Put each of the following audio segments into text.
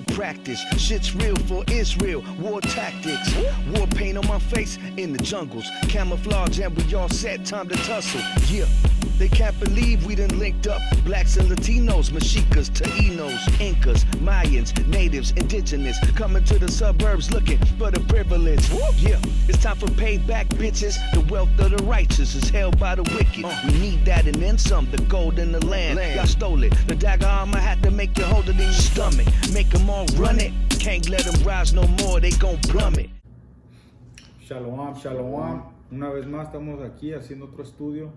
practice. Shit's real for Israel, war tactics. War paint on my face in the jungles. Camouflage and we all set, time to tussle. Yeah, they can't believe we done linked up. Blacks and Latinos, Mexicas, Taínos, Incas, Mayans, natives, indigenous. Coming to the suburbs looking for the privilege. Yeah, it's time for payback, bitches. The wealth of the righteous is held by the wicked. We need that and then some, the gold in the land. Y'all stole it. The dagger armor had to make you hold it in your stomach. Make them all run it. Can't let them rise no more, they gon' plummet. Shalom, shalom. Una vez más estamos aquí haciendo otro estudio.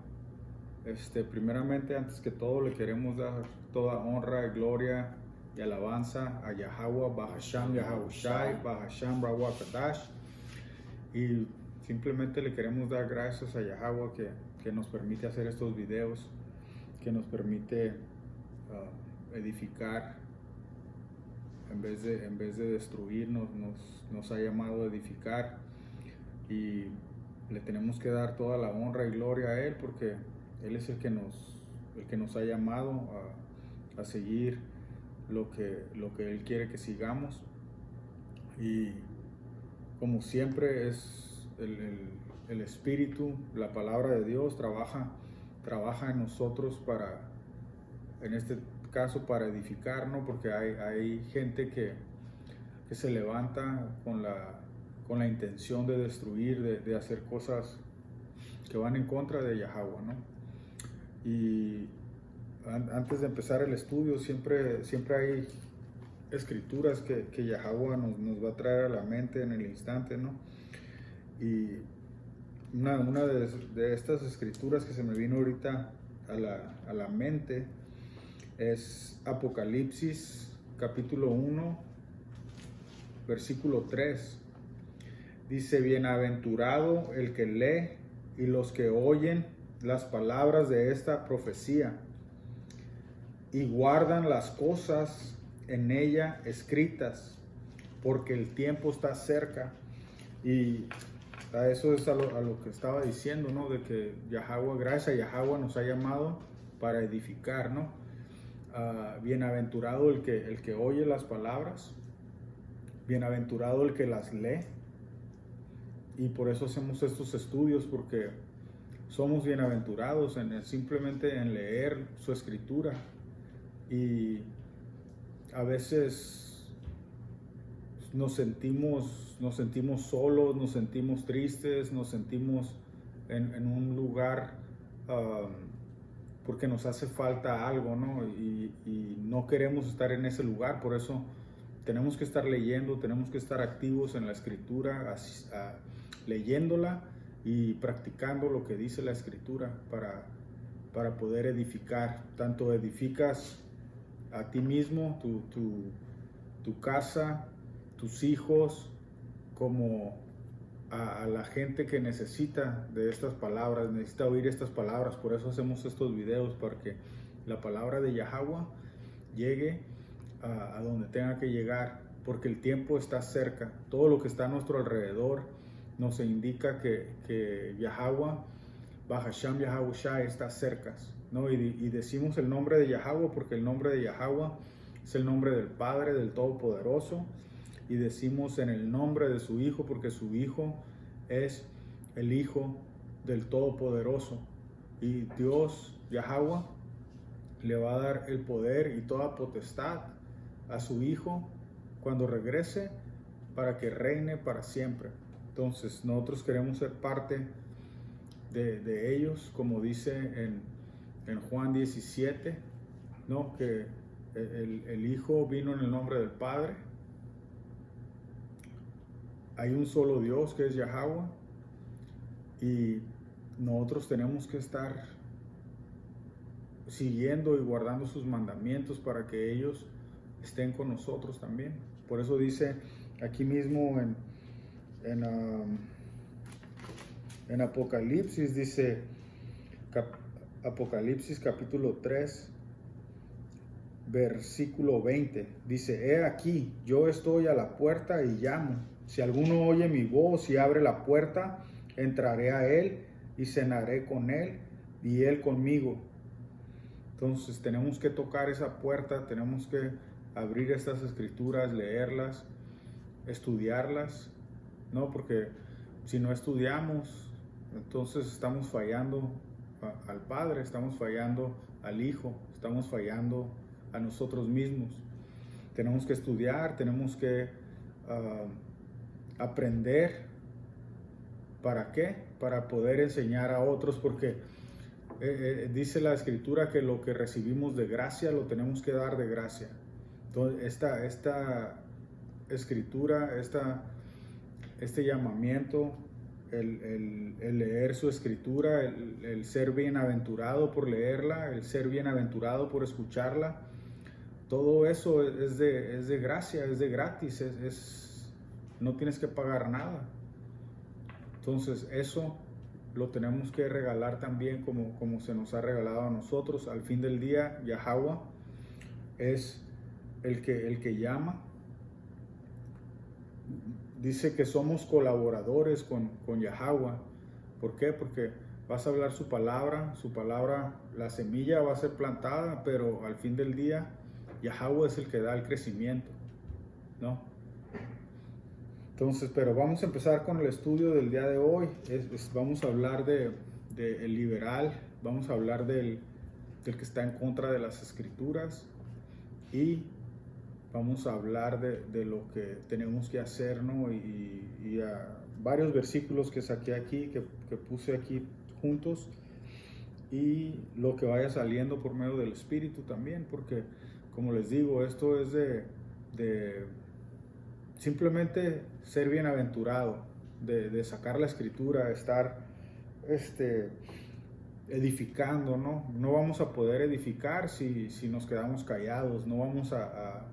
Primeramente, antes que todo, le queremos dar toda honra y gloria y alabanza a Yahweh, Bahasham Yahawashi, Bahasham Rawakadash. Y simplemente le queremos dar gracias a Yahweh que nos permite hacer estos videos, que nos permite edificar en vez de destruir, nos ha llamado a edificar, y le tenemos que dar toda la honra y gloria a Él porque Él es el que nos ha llamado a seguir lo que Él quiere que sigamos. Y como siempre es el Espíritu, la palabra de Dios trabaja en nosotros en este caso para edificar, ¿no? Porque hay gente que se levanta con la intención de destruir, de hacer cosas que van en contra de Yahweh, ¿no? Y antes de empezar el estudio siempre hay escrituras que Yahweh nos va a traer a la mente en el instante, ¿no? Y una de estas escrituras que se me vino ahorita a la mente es Apocalipsis capítulo 1 versículo 3. Dice: bienaventurado el que lee y los que oyen las palabras de esta profecía y guardan las cosas en ella escritas, porque el tiempo está cerca. Y a eso es a lo que estaba diciendo, ¿no? De que Yahweh, gracias a Yahweh, nos ha llamado para edificar, ¿no? Bienaventurado el que oye las palabras, bienaventurado el que las lee. Y por eso hacemos estos estudios, porque somos bienaventurados simplemente en leer su escritura. Y a veces nos sentimos solos, nos sentimos tristes, nos sentimos en un lugar porque nos hace falta algo, ¿no? Y no queremos estar en ese lugar. Por eso tenemos que estar leyendo, tenemos que estar activos en la escritura, leyéndola y practicando lo que dice la escritura para poder edificar. Tanto edificas a ti mismo, tu casa, tus hijos, como a la gente que necesita de estas palabras, necesita oír estas palabras. Por eso hacemos estos videos, para que la palabra de Yahweh llegue a donde tenga que llegar, porque el tiempo está cerca. Todo lo que está a nuestro alrededor nos indica que Yahweh, Bahasham Yahawashi, está cerca, ¿no? Y decimos el nombre de Yahweh porque el nombre de Yahweh es el nombre del Padre, del Todopoderoso. Y decimos en el nombre de su Hijo porque su Hijo es el Hijo del Todopoderoso. Y Dios, Yahweh, le va a dar el poder y toda potestad a su Hijo cuando regrese, para que reine para siempre. Entonces nosotros queremos ser parte de ellos, como dice en Juan 17, ¿no? Que el Hijo vino en el nombre del Padre. Hay un solo Dios que es Yahweh, y nosotros tenemos que estar siguiendo y guardando sus mandamientos para que ellos estén con nosotros también. Por eso dice aquí mismo en Apocalipsis, dice Apocalipsis capítulo 3 versículo 20, dice: he aquí, yo estoy a la puerta y llamo. Si alguno oye mi voz y abre la puerta, entraré a él y cenaré con él y él conmigo. Entonces tenemos que tocar esa puerta, tenemos que abrir estas escrituras, leerlas, estudiarlas, ¿no? Porque si no estudiamos, entonces estamos fallando al Padre, estamos fallando al Hijo, estamos fallando a nosotros mismos. Tenemos que estudiar, tenemos que aprender. ¿Para qué? Para poder enseñar a otros, porque dice la Escritura que lo que recibimos de gracia lo tenemos que dar de gracia. Entonces, esta Escritura, este llamamiento, el leer su Escritura, el ser bienaventurado por leerla, el ser bienaventurado por escucharla, todo eso es de gracia, es de gratis, no tienes que pagar nada. Entonces eso lo tenemos que regalar también como se nos ha regalado a nosotros. Al fin del día, Yahweh es el que llama. Dice que somos colaboradores con Yahweh. ¿Por qué? Porque vas a hablar su palabra, la semilla va a ser plantada, pero al fin del día, Yahweh es el que da el crecimiento, ¿no? Entonces, pero vamos a empezar con el estudio del día de hoy. Vamos a hablar de el liberal, vamos a hablar del que está en contra de las escrituras y vamos a hablar de lo que tenemos que hacer, ¿no? Y varios versículos que saqué aquí, que puse aquí juntos, y lo que vaya saliendo por medio del Espíritu también, porque como les digo, esto es de simplemente ser bienaventurado, de sacar la Escritura, estar edificando, ¿no? No vamos a poder edificar si nos quedamos callados, no vamos a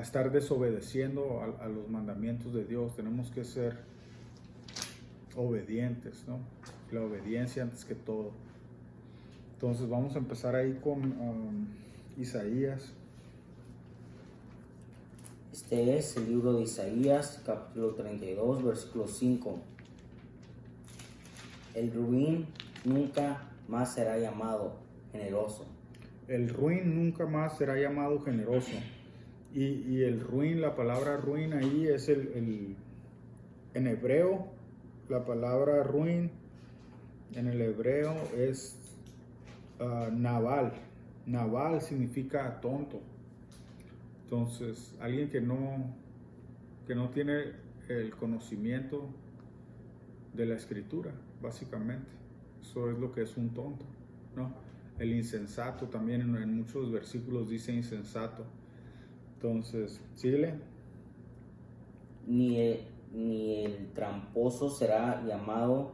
estar desobedeciendo a los mandamientos de Dios. Tenemos que ser obedientes, ¿no? La obediencia antes que todo. Entonces vamos a empezar ahí con Isaías. Este es el libro de Isaías, capítulo 32, versículo 5. El ruin nunca más será llamado generoso. El ruin nunca más será llamado generoso. Y el ruin, la palabra ruin ahí es en hebreo, la palabra ruin en el hebreo es naval. Naval significa tonto. Entonces, alguien que no tiene el conocimiento de la Escritura, básicamente. Eso es lo que es un tonto, ¿no? El insensato también en muchos versículos dice insensato. Entonces, síguele. Ni el tramposo será llamado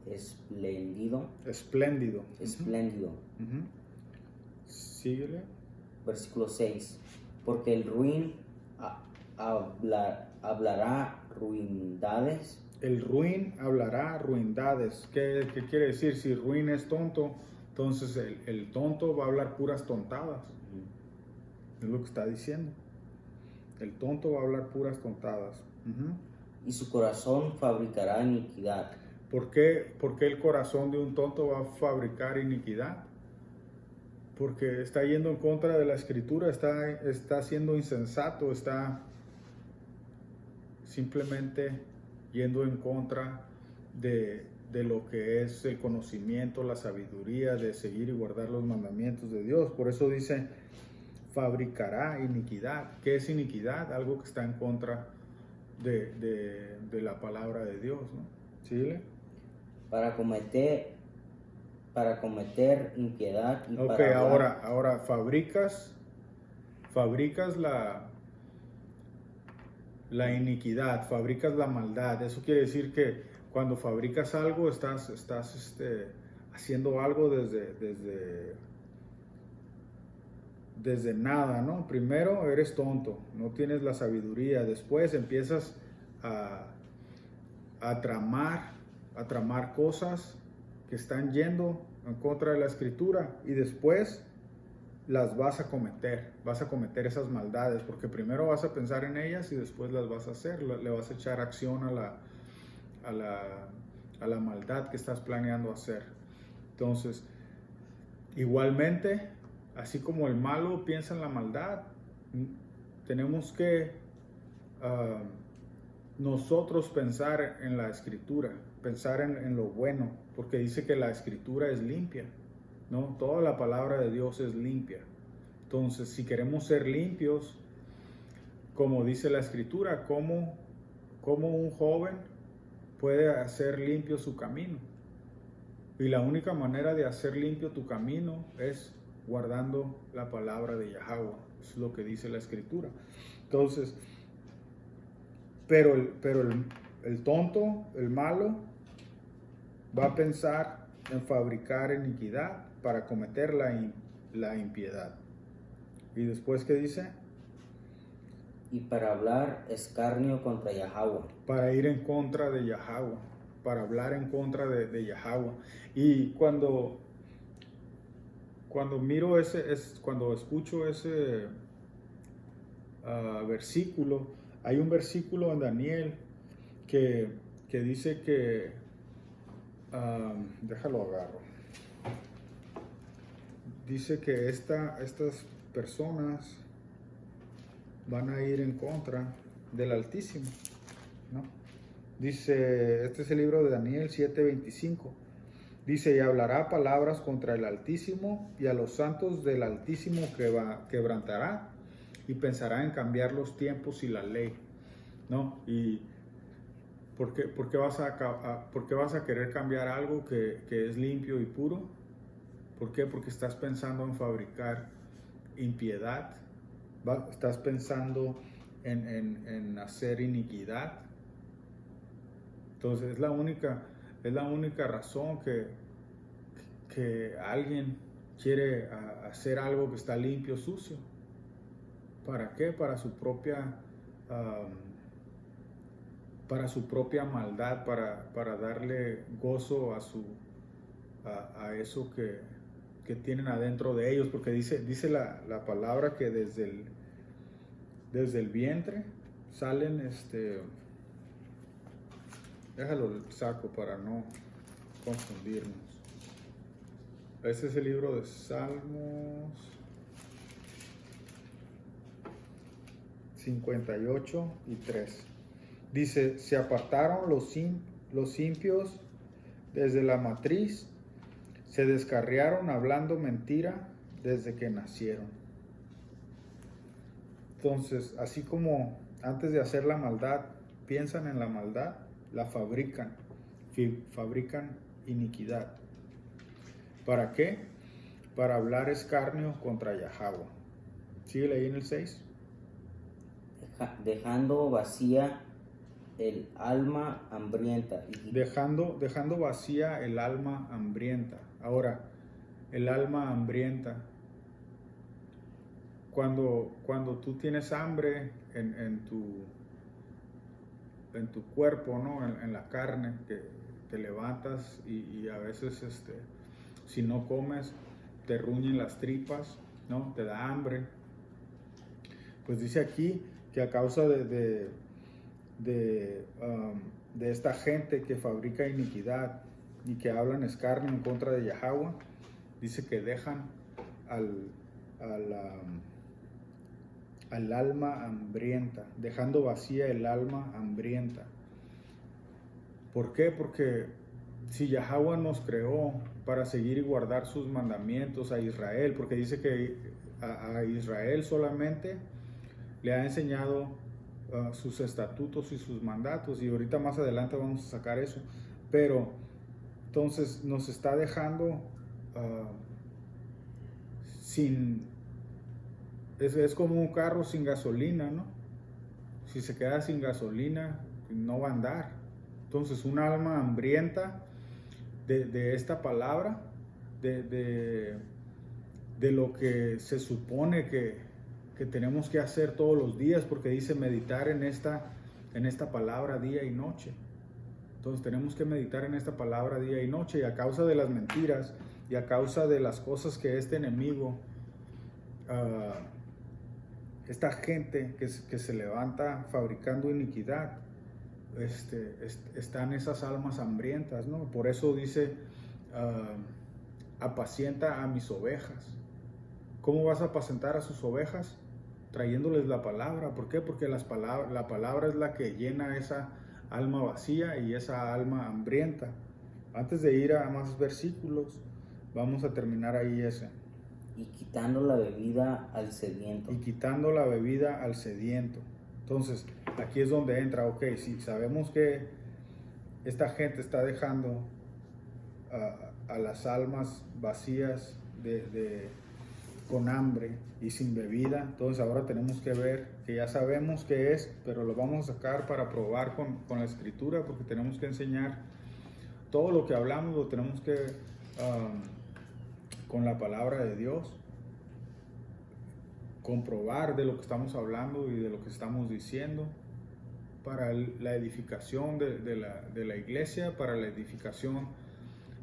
espléndido. Espléndido. Espléndido. Uh-huh. Síguele. Versículo 6. Porque el ruin hablará ruindades. El ruin hablará ruindades. ¿Qué quiere decir? Si ruin es tonto, entonces el tonto va a hablar puras tontadas. Es lo que está diciendo. El tonto va a hablar puras tontadas. Uh-huh. Y su corazón fabricará iniquidad. ¿Por qué el corazón de un tonto va a fabricar iniquidad? Porque está yendo en contra de la Escritura, está siendo insensato, está simplemente yendo en contra de lo que es el conocimiento, la sabiduría, de seguir y guardar los mandamientos de Dios. Por eso dice, fabricará iniquidad. ¿Qué es iniquidad? Algo que está en contra de la palabra de Dios, ¿no? ¿Sí? Para cometer impiedad y Ok, para hablar. ahora fabricas la iniquidad, fabricas la maldad. Eso quiere decir que cuando fabricas algo estás haciendo algo desde nada, ¿no? Primero eres tonto, no tienes la sabiduría, después empiezas a tramar cosas que están yendo en contra de la Escritura y después las vas a cometer esas maldades, porque primero vas a pensar en ellas y después las vas a hacer, le vas a echar acción a la maldad que estás planeando hacer. Entonces, igualmente, así como el malo piensa en la maldad, tenemos que nosotros pensar en la escritura, pensar en lo bueno, porque dice que la escritura es limpia, ¿no? Toda la palabra de Dios es limpia. Entonces, si queremos ser limpios, como dice la escritura, ¿cómo un joven puede hacer limpio su camino? Y la única manera de hacer limpio tu camino es guardando la palabra de Yahweh. Es lo que dice la escritura. Entonces, pero el tonto, el malo, va a pensar en fabricar iniquidad para cometer la impiedad. Y después, ¿qué dice? Y para hablar escarnio contra Yahweh. Para ir en contra de Yahweh, para hablar en contra de Yahweh. Y cuando miro cuando escucho ese versículo, hay un versículo en Daniel que dice que, déjalo agarro, dice que estas personas van a ir en contra del Altísimo, ¿no? Dice, este es el libro de Daniel 7:25. Dice, y hablará palabras contra el Altísimo, y a los santos del Altísimo quebrantará, y pensará en cambiar los tiempos y la ley, ¿no? Y ¿por qué vas a querer cambiar algo que es limpio y puro? ¿Por qué? Porque estás pensando en fabricar impiedad, estás pensando en hacer iniquidad. Entonces es la única razón que alguien quiere hacer algo que está limpio, sucio. ¿Para qué? Para su propia maldad, para darle gozo a eso que tienen adentro de ellos, porque dice la palabra que desde el vientre salen, déjalo saco para no confundirnos. Este es el libro de Salmos 58:3. Dice, se apartaron los impios desde la matriz, se descarriaron hablando mentira desde que nacieron. Entonces, así como antes de hacer la maldad, piensan en la maldad, la fabrican iniquidad. ¿Para qué? Para hablar escarnio contra Yahweh. Sigue ahí en el 6. Dejando vacía el alma hambrienta. Dejando vacía el alma hambrienta. Ahora, el alma hambrienta. Cuando tú tienes hambre en tu cuerpo, ¿no? En la carne, que te levantas y a veces si no comes te ruñen las tripas, ¿no? Te da hambre. Pues dice aquí que a causa de esta gente que fabrica iniquidad y que hablan escarnio en contra de Yahweh, dice que dejan al alma hambrienta, dejando vacía el alma hambrienta. ¿Por qué? Porque si Yahweh nos creó para seguir y guardar sus mandamientos a Israel, porque dice que a Israel solamente le ha enseñado sus estatutos y sus mandatos, y ahorita más adelante vamos a sacar eso, pero entonces nos está dejando es como un carro sin gasolina, ¿no? Si se queda sin gasolina, no va a andar. Entonces, un alma hambrienta de esta palabra, de lo que se supone que tenemos que hacer todos los días, porque dice meditar en esta palabra día y noche. Entonces tenemos que meditar en esta palabra día y noche, y a causa de las mentiras y a causa de las cosas que este enemigo, esta gente que se levanta fabricando iniquidad, están esas almas hambrientas, ¿no? Por eso dice, apacienta a mis ovejas. ¿Cómo vas a apacentar a sus ovejas? trayéndoles la palabra. ¿Por qué? Porque la palabra es la que llena esa alma vacía y esa alma hambrienta. Antes de ir a más versículos, vamos a terminar ahí ese. Y quitando la bebida al sediento. Y quitando la bebida al sediento. Entonces, aquí es donde entra, ok, si sabemos que esta gente está dejando a las almas vacías con hambre y sin bebida, entonces ahora tenemos que ver, que ya sabemos qué es, pero lo vamos a sacar para probar con la escritura, porque tenemos que enseñar todo lo que hablamos, lo tenemos que, con la palabra de Dios, comprobar de lo que estamos hablando y de lo que estamos diciendo para la edificación de la iglesia, para la edificación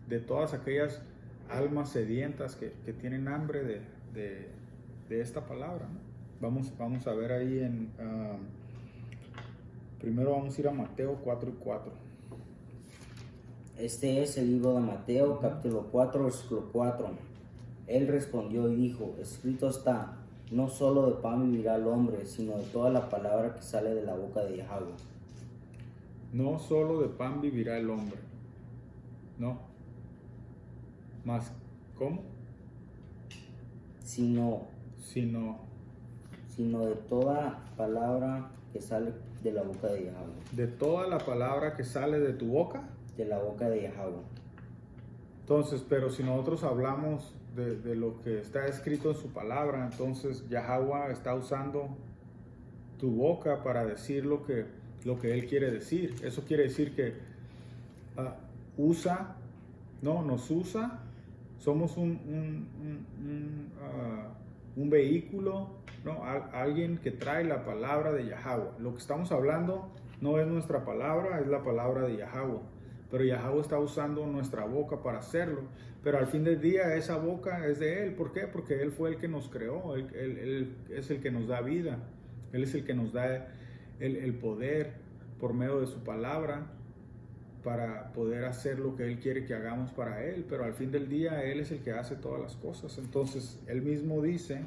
de todas aquellas almas sedientas que tienen hambre de esta palabra, ¿no? Vamos a ver ahí primero vamos a ir a Mateo 4:4. Este es el libro de Mateo, capítulo 4, versículo 4. Él respondió y dijo, escrito está, no solo de pan vivirá el hombre, sino de toda la palabra que sale de la boca de Yahweh. No solo de pan vivirá el hombre, no. Más, ¿cómo? Sino de toda palabra que sale de la boca de Yahweh. De toda la palabra que sale de tu boca. De la boca de Yahweh. Entonces, pero si nosotros hablamos de lo que está escrito en su palabra, entonces Yahweh está usando tu boca para decir lo que Él quiere decir. Eso quiere decir que nos usa, somos un vehículo, ¿no? Alguien que trae la palabra de Yahweh. Lo que estamos hablando no es nuestra palabra, es la palabra de Yahweh. Pero Yahweh está usando nuestra boca para hacerlo. Pero al fin del día esa boca es de Él. ¿Por qué? Porque Él fue el que nos creó. Él es el que nos da vida. Él es el que nos da el poder por medio de su palabra para poder hacer lo que Él quiere que hagamos para Él. Pero al fin del día Él es el que hace todas las cosas. Entonces Él mismo dice,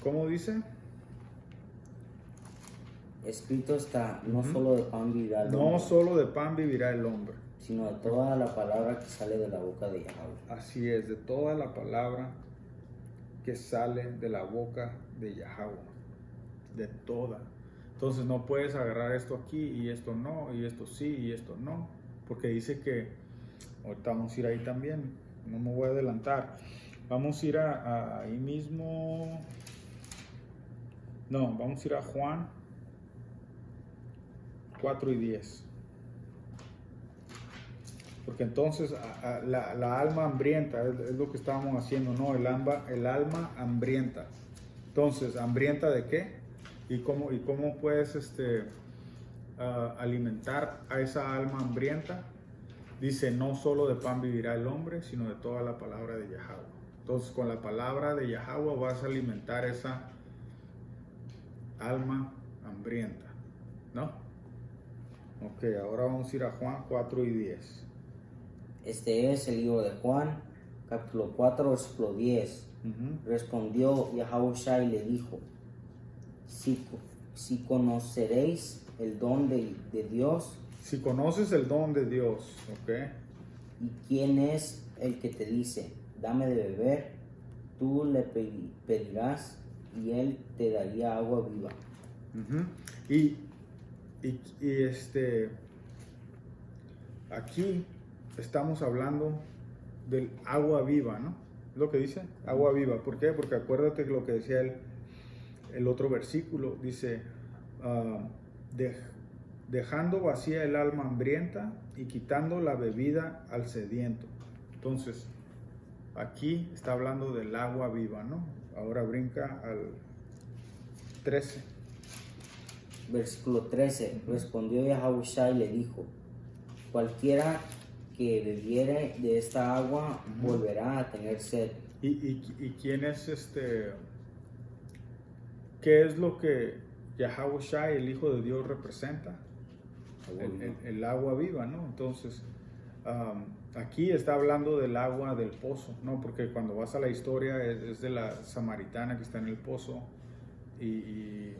¿cómo dice? Escrito está, no solo de pan vivirá el hombre. No solo de pan vivirá el hombre, sino de toda la palabra que sale de la boca de Yahweh. Así es, de toda la palabra que sale de la boca de Yahweh. De toda. Entonces no puedes agarrar esto aquí y esto no, y esto sí y esto no. Porque dice que, ahorita vamos a ir ahí también, no me voy a adelantar. Vamos a ir ahí mismo. No, vamos a ir a Juan 4:10. Porque entonces la alma hambrienta es lo que estábamos haciendo, ¿no? El alma hambrienta. Entonces, ¿hambrienta de qué? ¿Y cómo puedes alimentar a esa alma hambrienta? Dice, no solo de pan vivirá el hombre, sino de toda la palabra de Yahweh. Entonces, con la palabra de Yahweh vas a alimentar esa alma hambrienta, ¿no? Ok, ahora vamos a ir a Juan 4:10. Este es el libro de Juan, capítulo 4, versículo 10. Respondió Yahushua y le dijo, si conoceréis el don de Dios. Si conoces el don de Dios, ok. ¿Y quién es el que te dice, dame de beber? Tú le pedirás y él te daría agua viva. Y aquí estamos hablando del agua viva, ¿no? Lo que dice, agua viva. ¿Por qué? Porque acuérdate lo que decía el otro versículo, dice, dejando vacía el alma hambrienta y quitando la bebida al sediento. Entonces, aquí está hablando del agua viva, ¿no? Ahora brinca al 13. Versículo 13. Respondió Yahushua y le dijo, cualquiera que bebiere de esta agua volverá a tener sed. ¿Y quién es qué es lo que Yahushua, el Hijo de Dios, representa? El agua viva, ¿no? Entonces, Aquí está hablando del agua del pozo, ¿no? Porque cuando vas a la historia es de la samaritana que está en el pozo y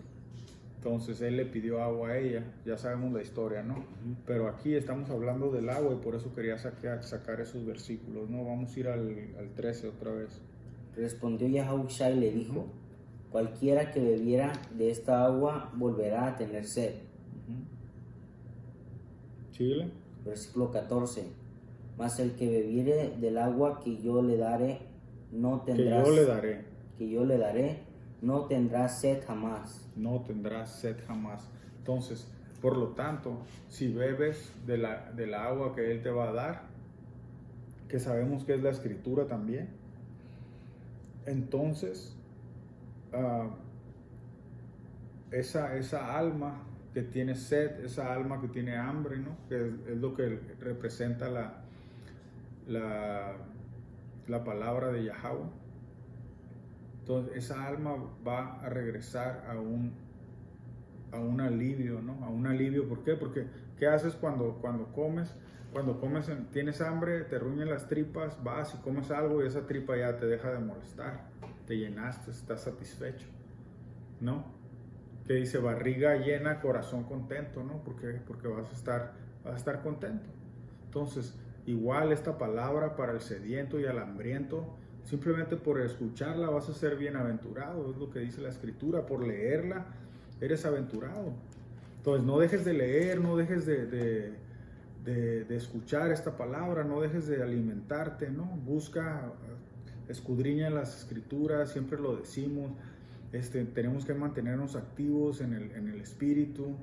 entonces él le pidió agua a ella, ya sabemos la historia, ¿no? Pero aquí estamos hablando del agua y por eso quería sacar esos versículos, ¿no? Vamos a ir al 13 otra vez. Respondió Yahushua y le dijo, cualquiera que bebiera de esta agua volverá a tener sed. Síguele. Versículo 14. Mas el que bebiere del agua que yo le daré, no tendrá que yo le daré, no tendrá sed jamás. No tendrás sed jamás. Entonces, por lo tanto, si bebes de la agua que Él te va a dar, que sabemos que es la Escritura también, entonces esa alma que tiene sed, esa alma que tiene hambre, ¿no? Que es lo que representa la palabra de Yahweh. Entonces esa alma va a regresar a un alivio, ¿no? A un alivio, ¿por qué? Porque ¿qué haces cuando comes? Cuando comes, tienes hambre, te ruñen las tripas, vas y comes algo y esa tripa ya te deja de molestar, te llenaste, estás satisfecho, ¿no? Que dice barriga llena, corazón contento, ¿no? Porque vas a estar contento. Entonces, igual esta palabra para el sediento y al hambriento, simplemente por escucharla vas a ser bienaventurado, es lo que dice la Escritura, por leerla eres aventurado. Entonces no dejes de leer, no dejes de escuchar esta palabra, no dejes de alimentarte, ¿no? Busca, escudriña en las Escrituras, siempre lo decimos, tenemos que mantenernos activos en el Espíritu.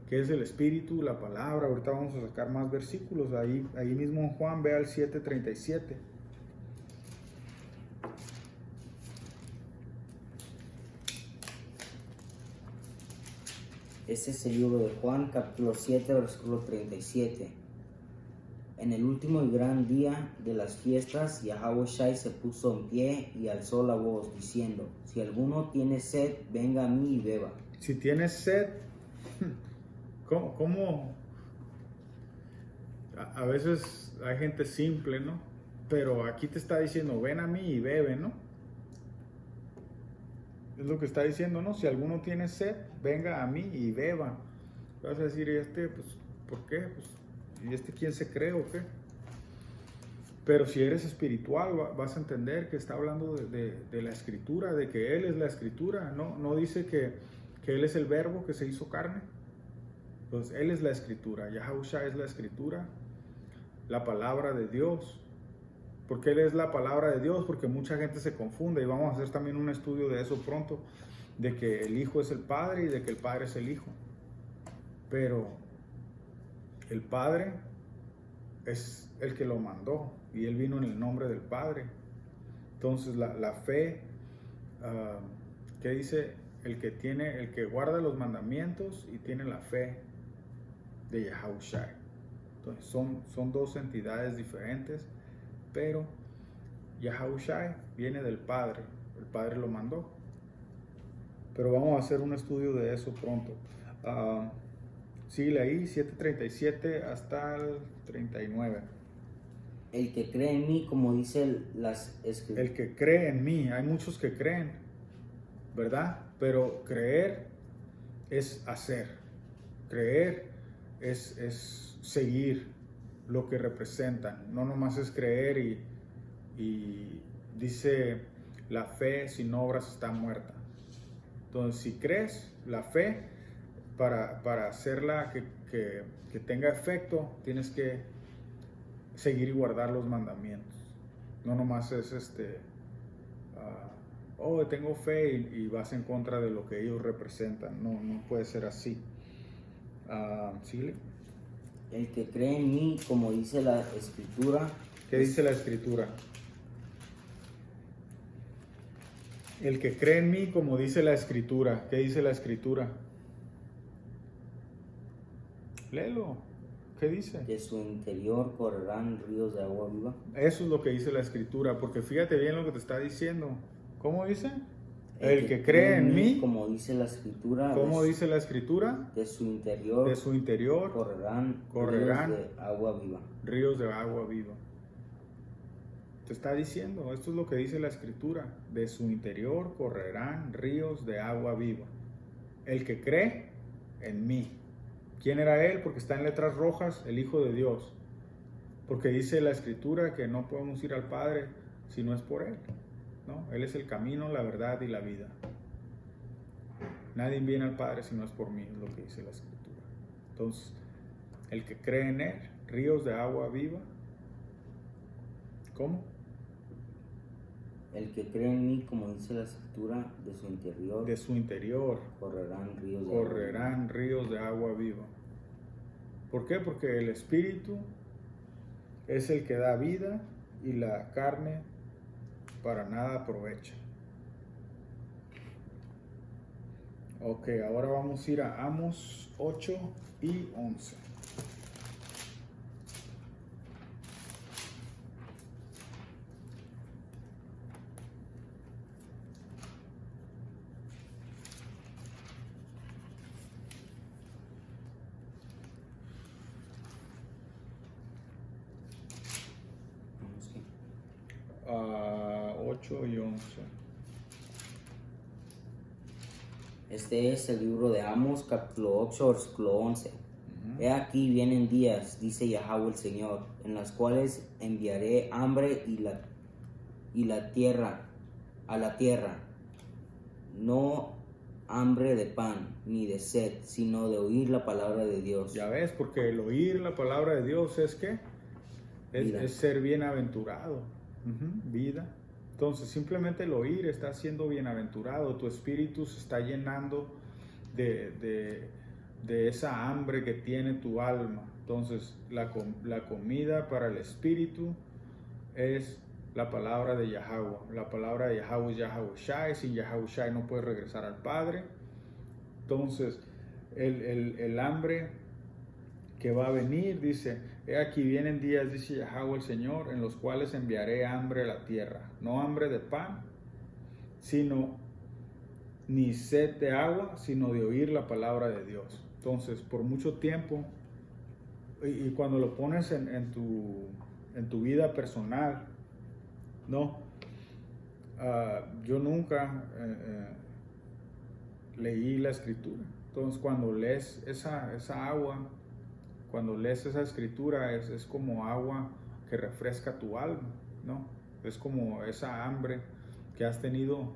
¿Qué es el Espíritu? La palabra. Ahorita vamos a sacar más versículos, ahí mismo en Juan, ve al 7:37. Este es el libro de Juan, capítulo 7, versículo 37. En el último y gran día de las fiestas, Yahushua se puso en pie y alzó la voz, diciendo, si alguno tiene sed, venga a mí y beba. Si tienes sed, ¿cómo? A veces hay gente simple, ¿no? Pero aquí te está diciendo, ven a mí y bebe, ¿no? Es lo que está diciendo, ¿no? Si alguno tiene sed, venga a mí y beba. Vas a decir, pues, ¿por qué? Pues, ¿y quién se cree o qué? Pero si eres espiritual, vas a entender que está hablando de la Escritura, de que Él es la Escritura. No dice que Él es el verbo que se hizo carne. Pues Él es la Escritura. Yahushua es la Escritura, la palabra de Dios. ¿Por qué Él es la palabra de Dios? Porque mucha gente se confunde y vamos a hacer también un estudio de eso pronto, de que el Hijo es el Padre y de que el Padre es el Hijo. Pero el Padre es el que lo mandó y Él vino en el nombre del Padre. Entonces la fe, ¿qué dice? El que guarda los mandamientos y tiene la fe de Yahushua. Entonces son dos entidades diferentes, pero Yahushua viene del Padre, el Padre lo mandó. Pero vamos a hacer un estudio de eso pronto. Sigue ahí, 7:37 hasta el 39. El que cree en mí, como dice las Escrituras. El que cree en mí, hay muchos que creen, ¿verdad? Pero creer es hacer. Creer es seguir lo que representan. No nomás es creer y dice la fe sin obras está muerta. Entonces, si crees, la fe, para hacerla que tenga efecto, tienes que seguir y guardar los mandamientos. No nomás es tengo fe y vas en contra de lo que ellos representan. No puede ser así. ¿Sigue? El que cree en mí, como dice la Escritura. ¿Qué dice la Escritura? El que cree en mí, como dice la Escritura. ¿Qué dice la Escritura? Léelo. ¿Qué dice? De su interior correrán ríos de agua viva. Eso es lo que dice la Escritura, porque fíjate bien lo que te está diciendo. ¿Cómo dice? El que cree en mí, como dice la escritura, ¿cómo dice la escritura? de su interior, correrán ríos de agua viva. Ríos de agua viva. Te está diciendo, esto es lo que dice la escritura, de su interior correrán ríos de agua viva. El que cree en mí. ¿Quién era él? Porque está en letras rojas, el Hijo de Dios. Porque dice la escritura que no podemos ir al Padre si no es por él, ¿no? Él es el camino, la verdad y la vida. Nadie viene al Padre si no es por mí, es lo que dice la escritura. Entonces, el que cree en él, ríos de agua viva. ¿Cómo? El que cree en mí, como dice la escritura, de su interior correrán ríos de agua viva. ¿Por qué? Porque el Espíritu es el que da vida y la carne para nada aprovecha. Ok, ahora vamos a ir a Amos 8 y 11. Vamos, 8 y 11. Este es el libro de Amos, capítulo 8, versículo 11. He aquí vienen días, dice Yahweh el Señor, en las cuales enviaré hambre a la tierra, no hambre de pan ni de sed, sino de oír la palabra de Dios. Ya ves, porque el oír la palabra de Dios es ¿qué? Vida. Es ser bienaventurado. Vida. Entonces, simplemente el oír está siendo bienaventurado. Tu espíritu se está llenando de esa hambre que tiene tu alma. Entonces, la comida para el espíritu es la palabra de Yahweh. La palabra de Yahweh es Yahweh Shai. Sin Yahweh Shai no puedes regresar al Padre. Entonces, el hambre que va a venir, dice, he aquí vienen días, dice Yahweh el Señor, en los cuales enviaré hambre a la tierra. No hambre de pan, ni sed de agua, sino de oír la palabra de Dios. Entonces, por mucho tiempo, y cuando lo pones en tu vida personal, ¿no? Yo nunca leí la escritura. Entonces, cuando lees esa agua, cuando lees esa escritura, es como agua que refresca tu alma, ¿no? Es como esa hambre que has tenido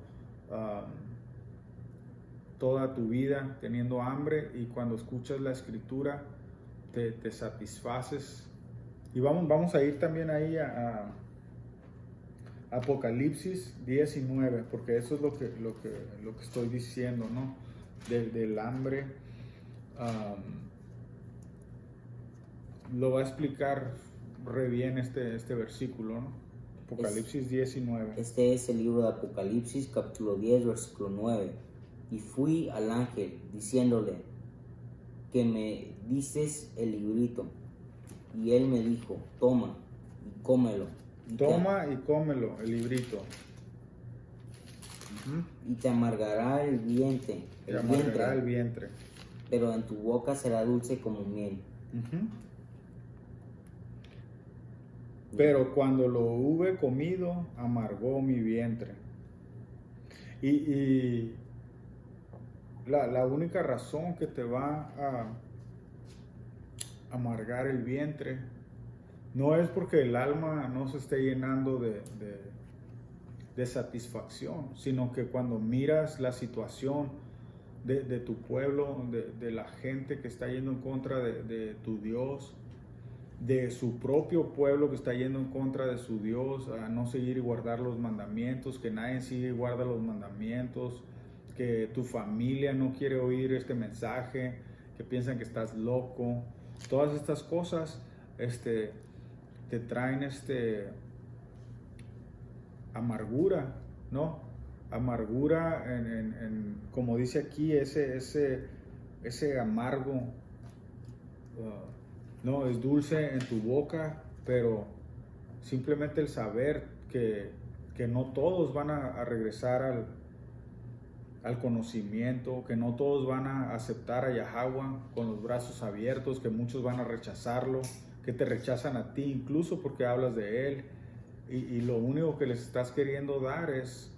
toda tu vida teniendo hambre, y cuando escuchas la escritura te satisfaces. Y vamos a ir también ahí a Apocalipsis 19, porque eso es lo que estoy diciendo, ¿no? Del hambre. Lo va a explicar re bien este versículo, ¿no? Apocalipsis 19. Este es el libro de Apocalipsis, capítulo 10, versículo 9. Y fui al ángel, diciéndole, que me dices el librito. Y él me dijo, toma y cómelo. Toma y cómelo, el librito. Y te amargará el vientre. Te amargará el vientre. Pero en tu boca será dulce como miel. Pero cuando lo hube comido, amargó mi vientre. Y la única razón que te va a amargar el vientre no es porque el alma no se esté llenando de satisfacción, sino que cuando miras la situación de tu pueblo, de la gente que está yendo en contra de tu Dios, de su propio pueblo que está yendo en contra de su Dios, a no seguir y guardar los mandamientos, que nadie sigue y guarda los mandamientos, que tu familia no quiere oír este mensaje, que piensan que estás loco. Todas estas cosas te traen amargura, ¿no? Amargura como dice aquí, ese amargo. No, es dulce en tu boca, pero simplemente el saber que no todos van a regresar al conocimiento, que no todos van a aceptar a Yahweh con los brazos abiertos, que muchos van a rechazarlo, que te rechazan a ti incluso porque hablas de Él, y lo único que les estás queriendo dar es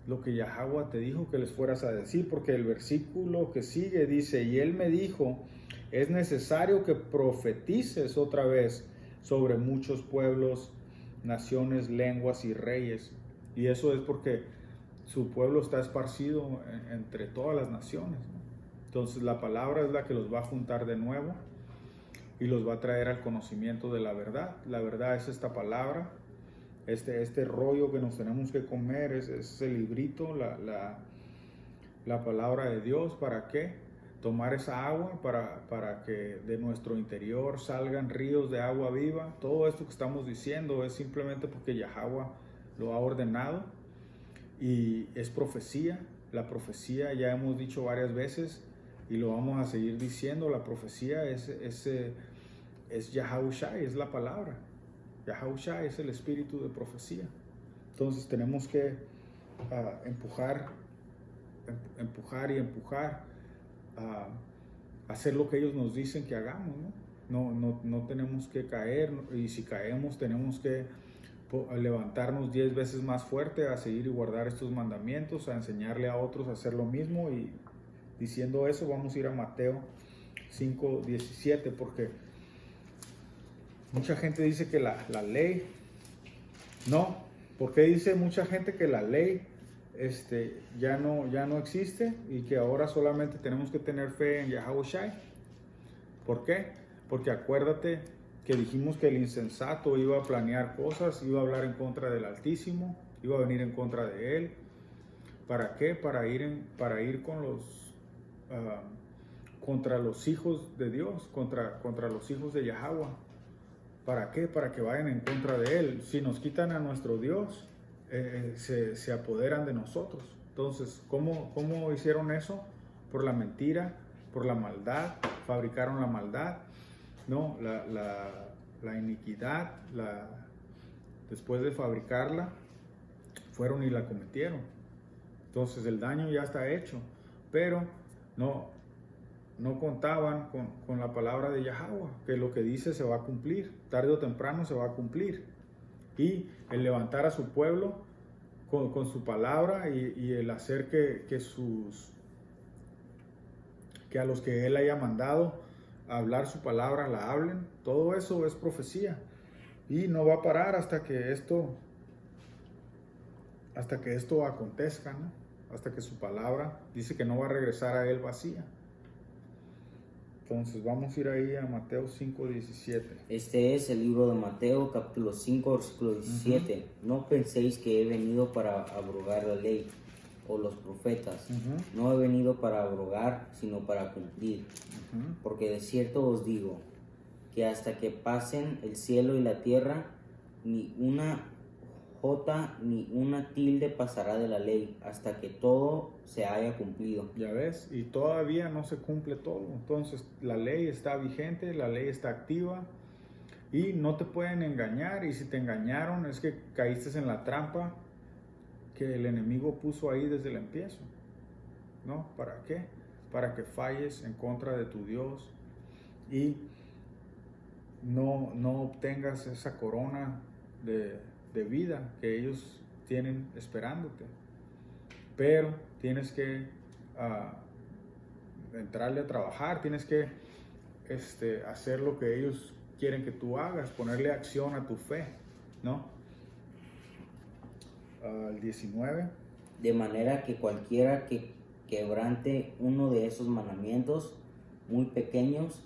lo que Yahweh te dijo que les fueras a decir, porque el versículo que sigue dice, y Él me dijo, es necesario que profetices otra vez sobre muchos pueblos, naciones, lenguas y reyes. Y eso es porque su pueblo está esparcido entre todas las naciones, ¿no? Entonces la palabra es la que los va a juntar de nuevo y los va a traer al conocimiento de la verdad. La verdad es esta palabra, este rollo que nos tenemos que comer, es el librito, la palabra de Dios. ¿Para qué? Tomar esa agua para que de nuestro interior salgan ríos de agua viva. Todo esto que estamos diciendo es simplemente porque Yahweh lo ha ordenado y es profecía. La profecía ya hemos dicho varias veces y lo vamos a seguir diciendo. La profecía es Yahushai, es la palabra. Yahushai es el espíritu de profecía. Entonces tenemos que empujar a hacer lo que ellos nos dicen que hagamos, ¿no? No tenemos que caer, y si caemos tenemos que levantarnos 10 veces más fuerte a seguir y guardar estos mandamientos, a enseñarle a otros a hacer lo mismo. Y diciendo eso vamos a ir a Mateo 5:17, porque mucha gente dice que la ley, no, ¿por qué dice mucha gente que la ley ya no existe y que ahora solamente tenemos que tener fe en Yahushai? ¿Por qué? Porque acuérdate que dijimos que el insensato iba a planear cosas, iba a hablar en contra del Altísimo, iba a venir en contra de él. ¿Para qué? Para ir con contra los hijos de Dios, contra los hijos de Yahweh. ¿Para qué? Para que vayan en contra de él. Si nos quitan a nuestro Dios, se apoderan de nosotros. Entonces, ¿cómo hicieron eso? Por la mentira, por la maldad, fabricaron la maldad, ¿no? La iniquidad, después de fabricarla, fueron y la cometieron. Entonces el daño ya está hecho, pero no contaban con la palabra de Yahweh, que lo que dice se va a cumplir, tarde o temprano se va a cumplir. Y el levantar a su pueblo con su palabra y el hacer que a los que él haya mandado a hablar su palabra la hablen, todo eso es profecía. Y no va a parar hasta que esto acontezca, ¿no? Hasta que su palabra dice que no va a regresar a él vacía. Entonces vamos a ir ahí a Mateo 5:17. Este es el libro de Mateo, capítulo 5, versículo 17. No penséis que he venido para abrogar la ley o los profetas. No he venido para abrogar, sino para cumplir. Porque de cierto os digo, que hasta que pasen el cielo y la tierra, ni una jota ni una tilde pasará de la ley, hasta que todo se haya cumplido. Ya ves, y todavía no se cumple todo. Entonces la ley está vigente, la ley está activa y no te pueden engañar. Y si te engañaron es que caíste en la trampa que el enemigo puso ahí desde el empiezo, ¿no? ¿Para qué? Para que falles en contra de tu Dios y no obtengas esa corona de vida que ellos tienen esperándote. Pero tienes que entrarle a trabajar, tienes que hacer lo que ellos quieren que tú hagas, ponerle acción a tu fe, ¿no? El 19. De manera que cualquiera que quebrante uno de esos mandamientos muy pequeños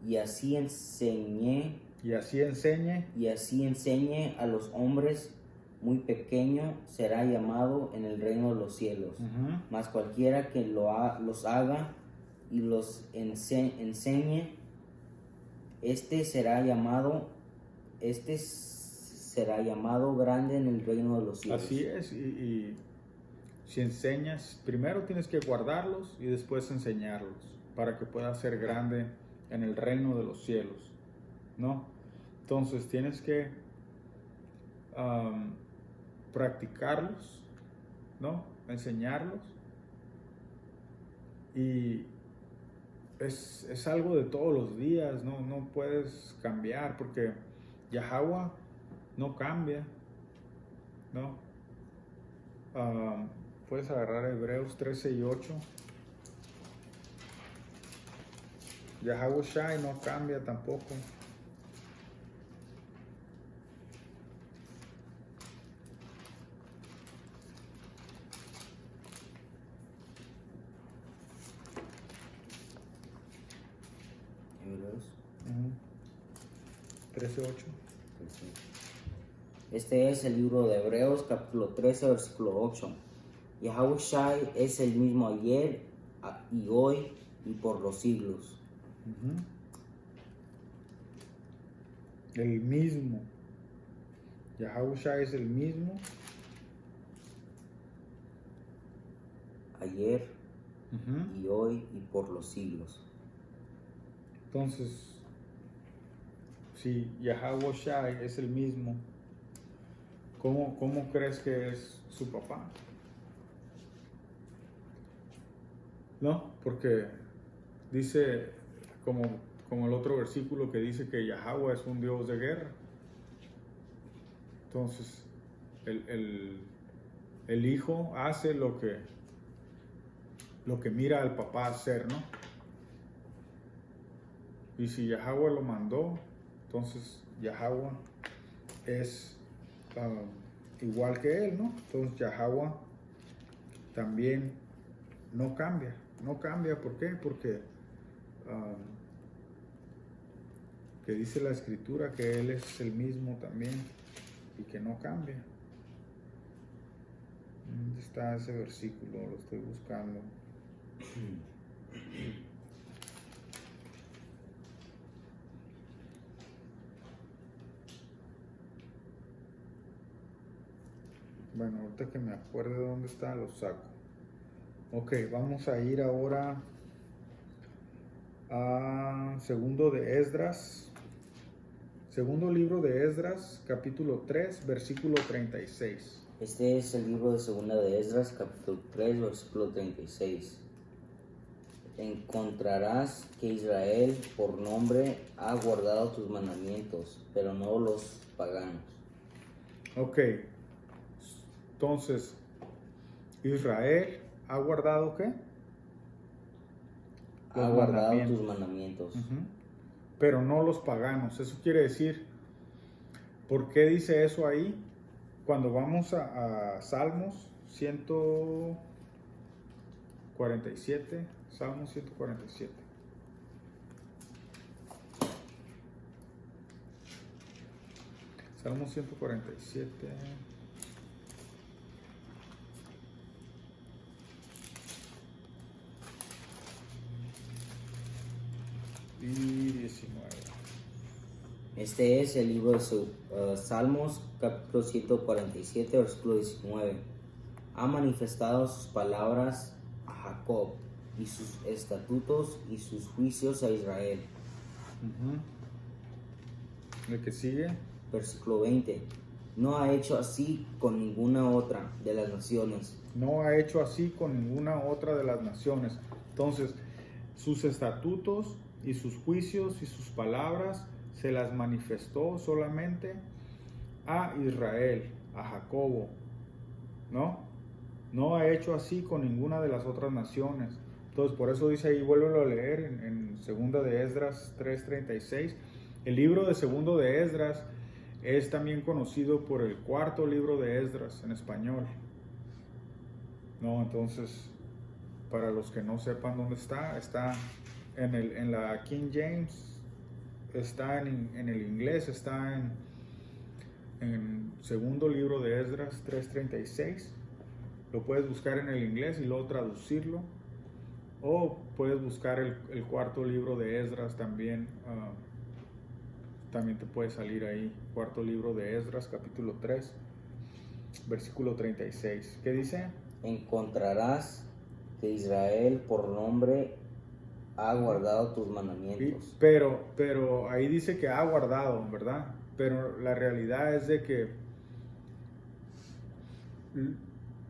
y así enseñe a los hombres muy pequeño, será llamado en el reino de los cielos. Mas cualquiera que los haga y los enseñe, este será llamado grande en el reino de los cielos. Así es, y si enseñas, primero tienes que guardarlos y después enseñarlos para que puedas ser grande en el reino de los cielos, ¿no? Entonces tienes que practicarlos, ¿no? Enseñarlos Y es algo de todos los días, no puedes cambiar porque Yahweh no cambia, ¿no? Puedes agarrar Hebreos 13 y 8. Yahweh Shai no cambia tampoco. Hebreos 13:8. 13. Este es el libro de Hebreos, capítulo 13, versículo 8. Yahweh Shai es el mismo ayer y hoy y por los siglos. El mismo. Yahweh Shai es el mismo. Ayer y hoy y por los siglos. Entonces, si Yahweh Shai es el mismo, ¿cómo crees que es su papá? ¿No? Porque dice, como el otro versículo que dice que Yahweh es un Dios de guerra. Entonces, el hijo hace lo que mira al papá hacer, ¿no? Y si Yahweh lo mandó, entonces Yahweh es igual que él, ¿no? Entonces Yahweh también no cambia. No cambia, ¿por qué? Porque que dice la escritura que él es el mismo también y que no cambia. ¿Dónde está ese versículo? Lo estoy buscando. Bueno, ahorita que me acuerde de dónde está, lo saco. Ok, vamos a ir ahora a segundo libro de Esdras, capítulo 3, versículo 36. Este es el libro de segunda de Esdras, capítulo 3, versículo 36. Encontrarás que Israel por nombre ha guardado tus mandamientos, pero no los paganos. Ok, entonces, Israel ha guardado ¿qué? Ha guardado tus mandamientos. Pero no los paganos. Eso quiere decir, ¿por qué dice eso ahí? Cuando vamos a Salmos 147, Salmos 147. Salmos 147. Y 19. Este es el libro de Salmos, capítulo 147, versículo 19. Ha manifestado sus palabras a Jacob y sus estatutos y sus juicios a Israel. El que sigue. Versículo 20. No ha hecho así con ninguna otra de las naciones. No ha hecho así con ninguna otra de las naciones. Entonces, sus estatutos y sus juicios y sus palabras se las manifestó solamente a Israel, a Jacobo, ¿no? No ha hecho así con ninguna de las otras naciones. Entonces, por eso dice ahí, vuélvelo a leer en segunda de Esdras 3:36. El libro de segundo de Esdras es también conocido por el cuarto libro de Esdras en español. No, entonces, para los que no sepan dónde está en la King James, está en el inglés, está en segundo libro de Esdras 3:36. Lo puedes buscar en el inglés y luego traducirlo, o puedes buscar el cuarto libro de Esdras también. También te puede salir ahí, cuarto libro de Esdras, capítulo 3, versículo 36. ¿Qué dice? Encontrarás que Israel por nombre ha guardado tus mandamientos. Pero ahí dice que ha guardado, ¿verdad? Pero la realidad es de que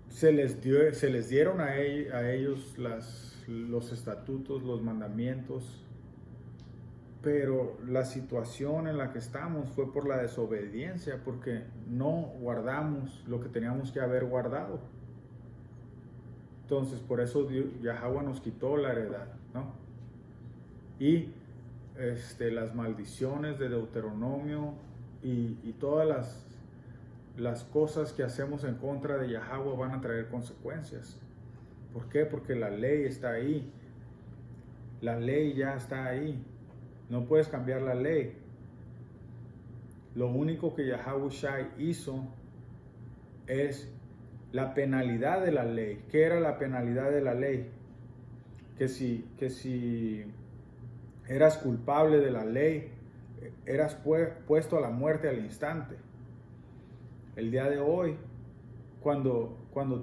se les dieron a ellos los estatutos, los mandamientos, pero la situación en la que estamos fue por la desobediencia, porque no guardamos lo que teníamos que haber guardado. Entonces, por eso Yahweh nos quitó la heredad, ¿no? Y las maldiciones de Deuteronomio y todas las cosas que hacemos en contra de Yahweh van a traer consecuencias. ¿Por qué? Porque la ley está ahí. La ley ya está ahí. No puedes cambiar la ley. Lo único que Yahweh Shai hizo es la penalidad de la ley. ¿Qué era la penalidad de la ley? Que si eras culpable de la ley, eras puesto a la muerte al instante. El día de hoy, cuando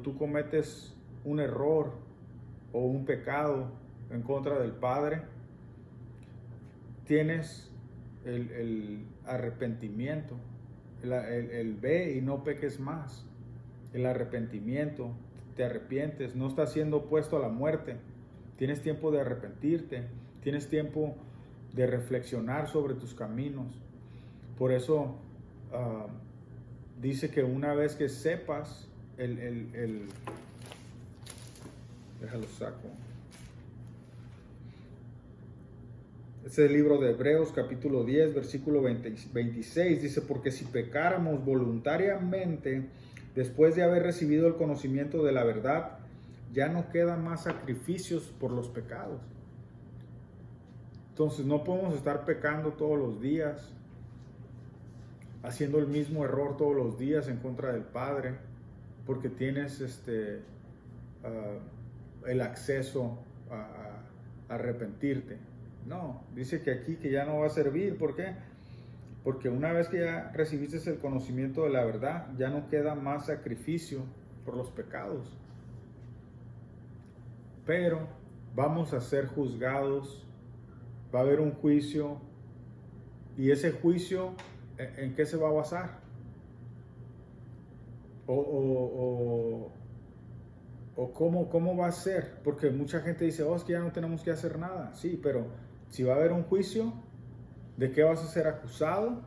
tú cometes un error o un pecado en contra del Padre, tienes el arrepentimiento, el ve y no peques más, el arrepentimiento, te arrepientes, no estás siendo puesto a la muerte, tienes tiempo de arrepentirte, tienes tiempo de reflexionar sobre tus caminos. Por eso dice que una vez que sepas déjalo saco. Es el libro de Hebreos capítulo 10 versículo 26, dice: porque si pecáramos voluntariamente después de haber recibido el conocimiento de la verdad, ya no quedan más sacrificios por los pecados. Entonces no podemos estar pecando todos los días, haciendo el mismo error todos los días en contra del Padre, porque tienes el acceso a arrepentirte. No, dice que aquí que ya no va a servir. ¿Por qué? Porque una vez que ya recibiste el conocimiento de la verdad, ya no queda más sacrificio por los pecados. Pero vamos a ser juzgados, va a haber un juicio, y ese juicio, ¿en qué se va a basar? ¿O cómo va a ser? Porque mucha gente dice: oh, es que ya no tenemos que hacer nada. Sí, pero si va a haber un juicio, ¿de qué vas a ser acusado?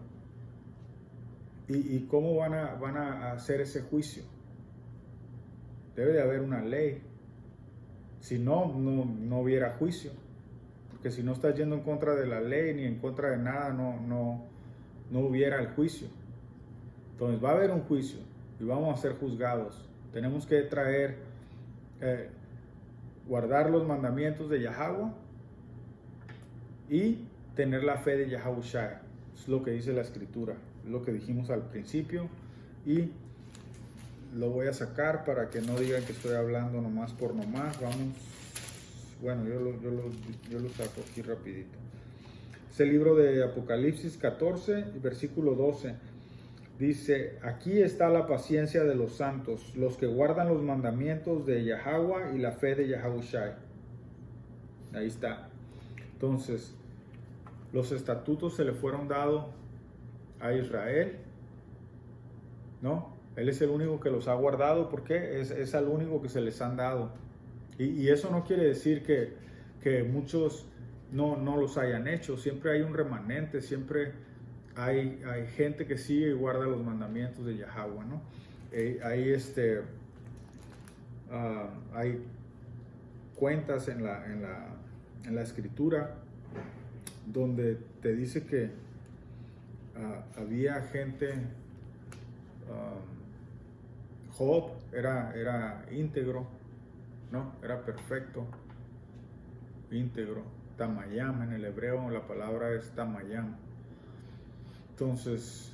¿Y cómo van a hacer ese juicio? Debe de haber una ley. Si no hubiera juicio. Porque si no estás yendo en contra de la ley ni en contra de nada, no hubiera el juicio. Entonces va a haber un juicio y vamos a ser juzgados. Tenemos que guardar los mandamientos de Yahweh y tener la fe de Yahweh Shai. Es lo que dice la escritura, es lo que dijimos al principio, y lo voy a sacar para que no digan que estoy hablando nomás por nomás. Vamos, bueno, yo lo saco aquí rapidito. Es el libro de Apocalipsis 14, versículo 12. Dice: aquí está la paciencia de los santos, los que guardan los mandamientos de Yahweh y la fe de Yahweh Shai. Ahí está. Entonces, los estatutos se le fueron dados a Israel, ¿no? Él es el único que los ha guardado. ¿Por qué? Es al único que se les han dado. Y eso no quiere decir que muchos no los hayan hecho. Siempre hay un remanente, siempre hay gente que sigue y guarda los mandamientos de Yahweh, ¿no? Hay cuentas en la escritura donde te dice que había gente. Job era íntegro, ¿no? Era perfecto, íntegro. Tamayam, en el hebreo la palabra es tamayam. Entonces,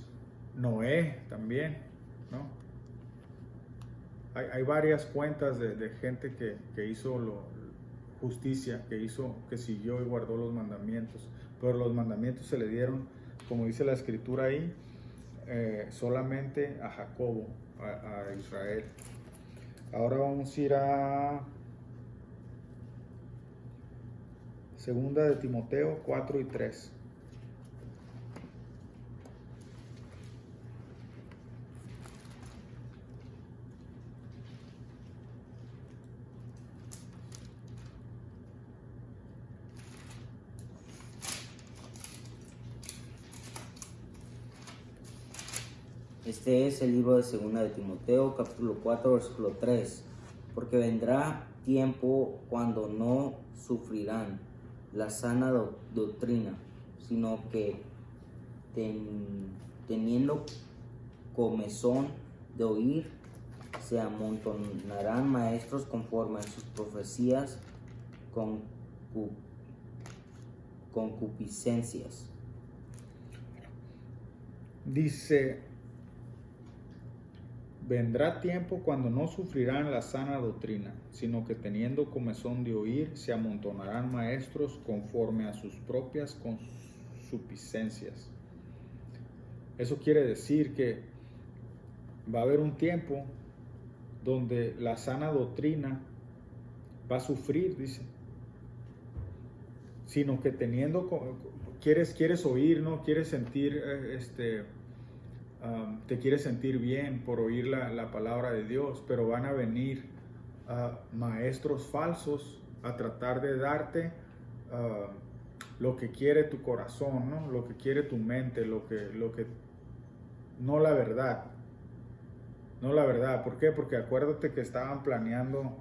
Noé también, ¿no? Hay varias cuentas de gente que hizo justicia, que siguió y guardó los mandamientos. Pero los mandamientos se le dieron, como dice la escritura ahí, solamente a Jacobo, a Israel. Ahora vamos a ir a Segunda de Timoteo 4 y 3. Este es el libro de 2 de Timoteo, capítulo 4, versículo 3. Porque vendrá tiempo cuando no sufrirán la sana doctrina, sino que teniendo comezón de oír, se amontonarán maestros conforme a sus profecías concupiscencias. Dice, vendrá tiempo cuando no sufrirán la sana doctrina, sino que teniendo comezón de oír, se amontonarán maestros conforme a sus propias concupiscencias. Eso quiere decir que va a haber un tiempo donde la sana doctrina va a sufrir, dice, sino que teniendo, quieres oír, ¿no? Quieres sentir, te quieres sentir bien por oír la palabra de Dios, pero van a venir maestros falsos a tratar de darte lo que quiere tu corazón, ¿no? Lo que quiere tu mente, lo que no la verdad. No la verdad. ¿Por qué? Porque acuérdate que estaban planeando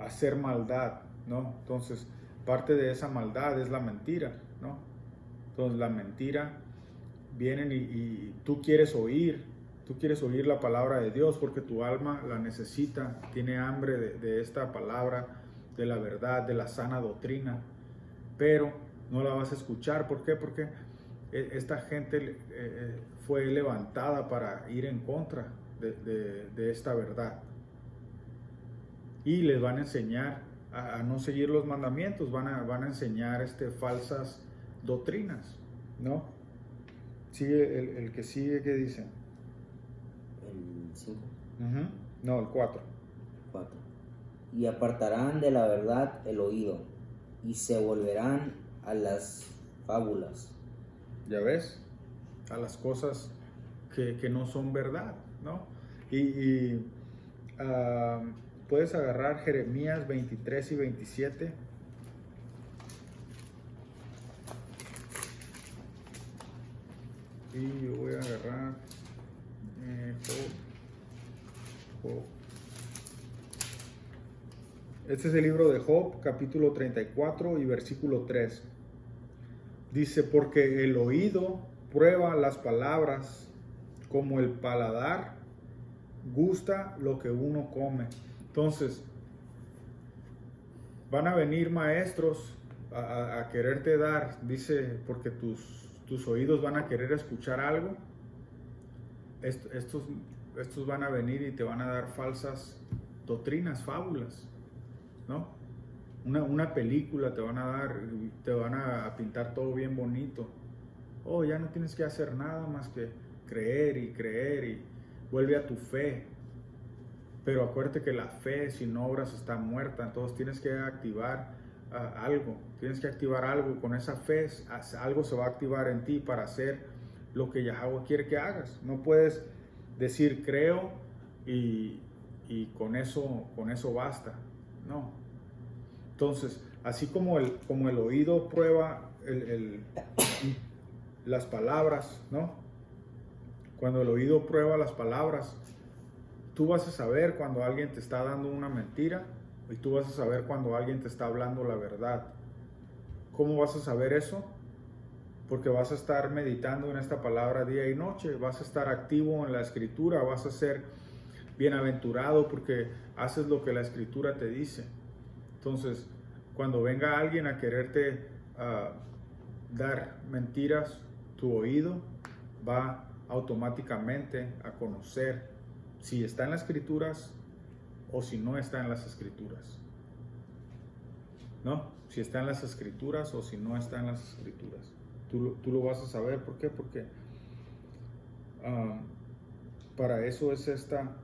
hacer maldad, ¿no? Entonces, parte de esa maldad es la mentira, ¿no? Entonces, la mentira vienen y tú quieres oír la palabra de Dios porque tu alma la necesita, tiene hambre de esta palabra, de la verdad, de la sana doctrina, pero no la vas a escuchar. ¿Por qué? Porque esta gente fue levantada para ir en contra de esta verdad. Y les van a enseñar a no seguir los mandamientos, van a enseñar falsas doctrinas, ¿no? Sigue el que sigue, ¿qué dice? El 5. No, el 4. 4. Y apartarán de la verdad el oído, y se volverán a las fábulas. ¿Ya ves? A las cosas que no son verdad, ¿no? Puedes agarrar Jeremías 23 y 27. Y yo voy a agarrar Job. Este es el libro de Job, capítulo 34 y versículo 3. Dice, porque el oído prueba las palabras, como el paladar gusta lo que uno come. Entonces, van a venir maestros a quererte dar, dice, porque tus oídos van a querer escuchar algo. Estos van a venir y te van a dar falsas doctrinas, fábulas, ¿no? Una película te van a dar, te van a pintar todo bien bonito. Oh, ya no tienes que hacer nada más que creer y vuelve a tu fe. Pero acuérdate que la fe sin obras está muerta, entonces tienes que activar algo, con esa fe algo se va a activar en ti para hacer lo que Yahweh quiere que hagas. No puedes decir creo y con eso basta, no. Entonces, así como el oído prueba las palabras, ¿no? Cuando el oído prueba las palabras, tú vas a saber cuando alguien te está dando una mentira y tú vas a saber cuando alguien te está hablando la verdad. ¿Cómo vas a saber eso? Porque vas a estar meditando en esta palabra día y noche, vas a estar activo en la escritura, vas a ser bienaventurado porque haces lo que la escritura te dice. Entonces, cuando venga alguien a quererte dar mentiras, tu oído va automáticamente a conocer si está en las escrituras o si no está en las escrituras, ¿no? Si está en las escrituras o si no está en las escrituras. Tú lo vas a saber. ¿Por qué? Porque para eso es esta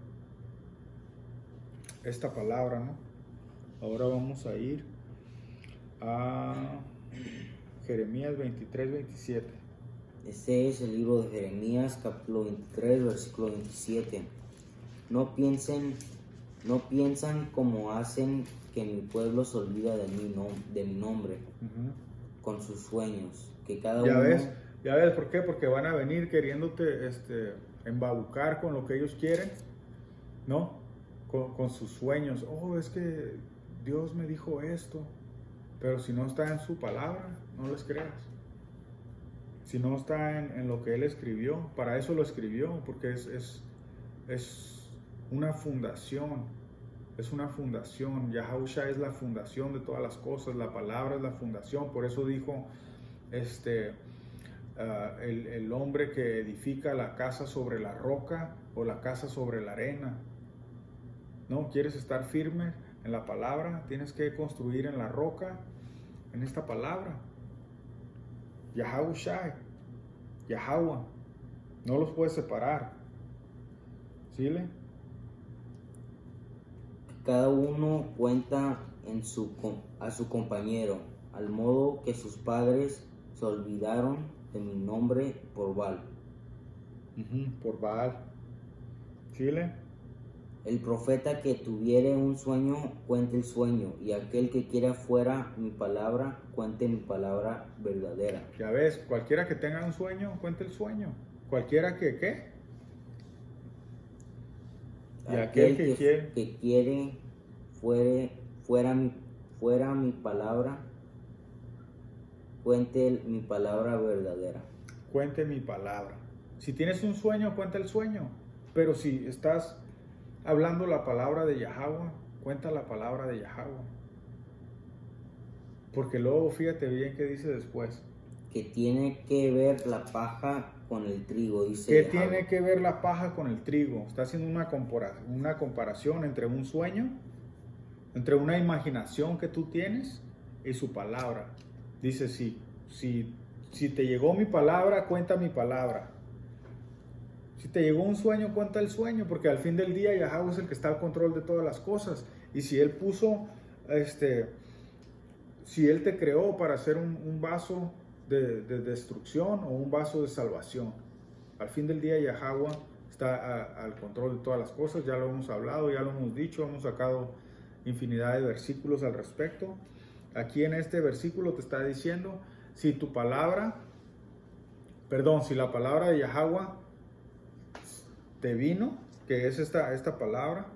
palabra, ¿no? Ahora vamos a ir a Jeremías 23, 27. Este es el libro de Jeremías, capítulo 23, versículo 27. No piensan como hacen, que mi pueblo se olvida de mi nombre, con sus sueños, que cada ¿Ya uno... ves? ¿Ya ves por qué? Porque van a venir queriéndote embabucar con lo que ellos quieren, ¿no? Con sus sueños. Oh, es que Dios me dijo esto. Pero si no está en su palabra, no les creas. Si no está en lo que Él escribió, para eso lo escribió, porque es una fundación. Es una fundación. Yahushua es la fundación de todas las cosas. La palabra es la fundación. Por eso dijo el hombre que edifica la casa sobre la roca o la casa sobre la arena. ¿No? ¿Quieres estar firme en la palabra? Tienes que construir en la roca, en esta palabra. Yahushua, Yahweh. No los puedes separar. ¿Sí? Cada uno cuenta a su compañero, al modo que sus padres se olvidaron de mi nombre por Baal. Por Baal. ¿Chile? El profeta que tuviere un sueño, cuente el sueño, y aquel que quiera fuera mi palabra, cuente mi palabra verdadera. Ya ves, cualquiera que tenga un sueño, cuente el sueño. Cualquiera que, ¿qué? Y aquel que quiere fuera mi palabra, cuente mi palabra verdadera. Cuente mi palabra. Si tienes un sueño, cuenta el sueño. Pero si estás hablando la palabra de Yahweh, cuenta la palabra de Yahweh. Porque luego fíjate bien qué dice después. Que tiene que ver la paja con el trigo, dice ¿Qué Yahweh. tiene que ver la paja con el trigo? Está haciendo una comparación entre un sueño, entre una imaginación que tú tienes y su palabra. Dice, si te llegó mi palabra, cuenta mi palabra. Si te llegó un sueño, cuenta el sueño, porque al fin del día Yahweh es el que está al control de todas las cosas. Y si Él puso, si Él te creó para ser un vaso de destrucción o un vaso de salvación, al fin del día Yahweh está al control de todas las cosas. Ya lo hemos hablado, ya lo hemos dicho, hemos sacado infinidad de versículos al respecto. Aquí en este versículo te está diciendo, si la palabra de Yahweh te vino, que es esta palabra,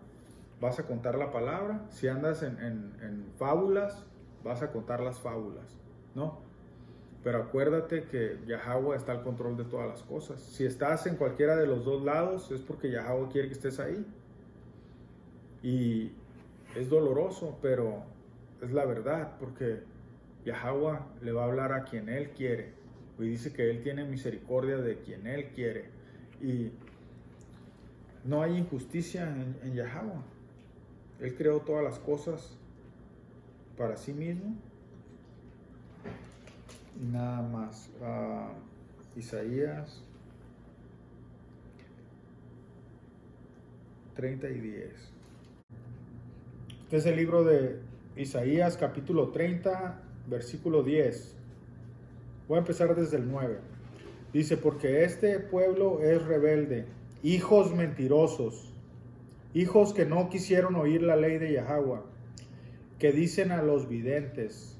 vas a contar la palabra. Si andas en fábulas, vas a contar las fábulas, ¿no? Pero acuérdate que Yahweh está al control de todas las cosas. Si estás en cualquiera de los dos lados, es porque Yahweh quiere que estés ahí. Y es doloroso, pero es la verdad, porque Yahweh le va a hablar a quien Él quiere. Y dice que Él tiene misericordia de quien Él quiere. Y no hay injusticia en Yahweh. Él creó todas las cosas para sí mismo. Y nada más. Isaías 30 y 10. Este es el libro de Isaías, capítulo 30, versículo 10. Voy a empezar desde el 9. Dice, porque este pueblo es rebelde, hijos mentirosos, hijos que no quisieron oír la ley de Yahweh, que dicen a los videntes,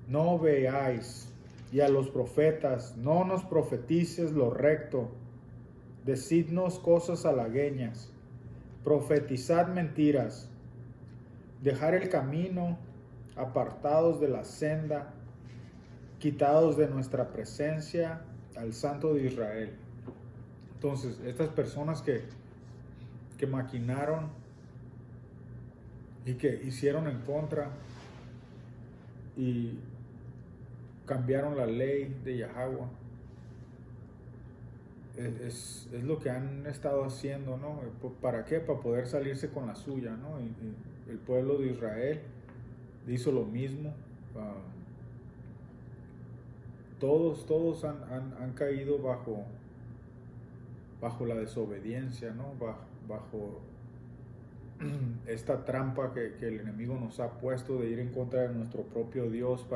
no veáis, y a los profetas, no nos profetices lo recto, decidnos cosas halagüeñas, profetizad mentiras, dejar el camino, apartados de la senda, quitados de nuestra presencia, al Santo de Israel. Entonces, estas personas que maquinaron y que hicieron en contra y cambiaron la ley de Yahweh, es lo que han estado haciendo, ¿no? ¿Para qué? Para poder salirse con la suya, ¿no? Y el pueblo de Israel hizo lo mismo. Todos han caído bajo la desobediencia, ¿no? Bajo esta trampa que el enemigo nos ha puesto de ir en contra de nuestro propio Dios